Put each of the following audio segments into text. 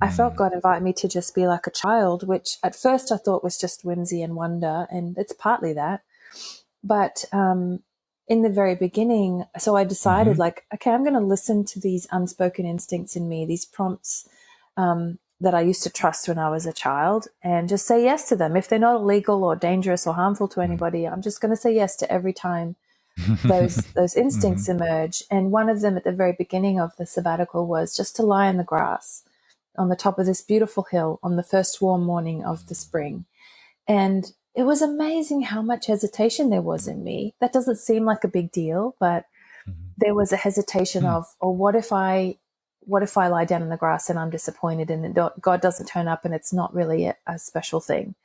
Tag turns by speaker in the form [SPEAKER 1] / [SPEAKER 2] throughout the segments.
[SPEAKER 1] I felt God invite me to just be like a child, which at first I thought was just whimsy and wonder, and it's partly that. But in the very beginning, so I decided like, okay, I'm going to listen to these unspoken instincts in me, these prompts that I used to trust when I was a child, and just say yes to them. If they're not illegal or dangerous or harmful to anybody, I'm just going to say yes to every time those instincts emerge. And one of them at the very beginning of the sabbatical was just to lie in the grass on the top of this beautiful hill on the first warm morning of the spring. And it was amazing how much hesitation there was in me. That doesn't seem like a big deal, but there was a hesitation of, oh, what if I lie down in the grass and I'm disappointed and God doesn't turn up and it's not really a special thing?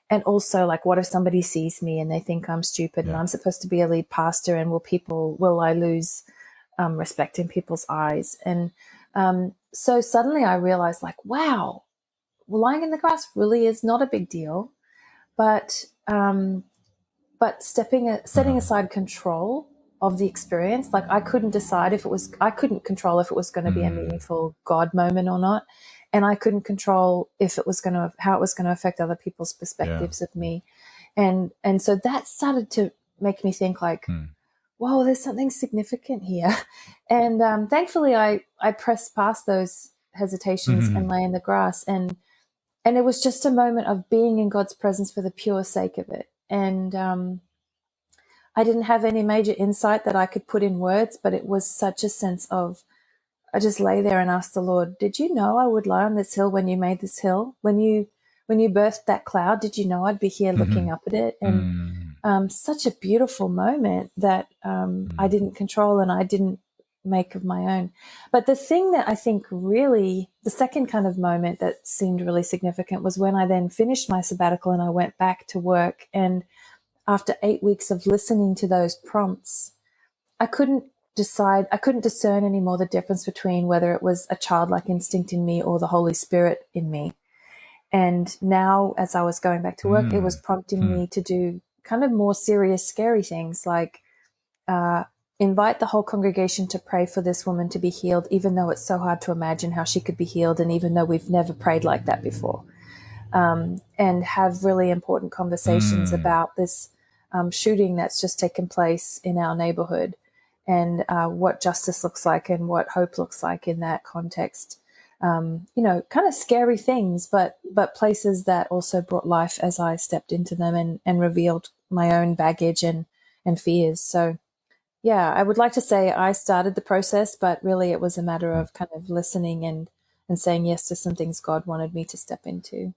[SPEAKER 1] And also, like, what if somebody sees me and they think I'm stupid and I'm supposed to be a lead pastor, and will I lose respect in people's eyes? And so suddenly I realized, like, wow, lying in the grass really is not a big deal, but setting aside control of the experience. Like, I couldn't control if it was going to be a meaningful God moment or not. And I couldn't control how it was going to affect other people's perspectives of me. And so that started to make me think, like, whoa, there's something significant here. And thankfully I pressed past those hesitations and lay in the grass. And it was just a moment of being in God's presence for the pure sake of it. And I didn't have any major insight that I could put in words, but it was such a sense of, I just lay there and asked the Lord, did you know I would lie on this hill when you made this hill? When you birthed that cloud, did you know I'd be here looking up at it? And such a beautiful moment that I didn't control and I didn't make of my own. But the thing that I think really, the second kind of moment that seemed really significant was when I then finished my sabbatical and I went back to work. And after 8 weeks of listening to those prompts, I couldn't discern anymore the difference between whether it was a childlike instinct in me or the Holy Spirit in me. And now, as I was going back to work, it was prompting me to do kind of more serious, scary things, like invite the whole congregation to pray for this woman to be healed, even though it's so hard to imagine how she could be healed, and even though we've never prayed like that before. And have really important conversations about this shooting that's just taken place in our neighborhood, and what justice looks like and what hope looks like in that context. Kind of scary things, but places that also brought life as I stepped into them and revealed my own baggage and fears. So, yeah, I would like to say I started the process, but really it was a matter of kind of listening and saying yes to some things God wanted me to step into.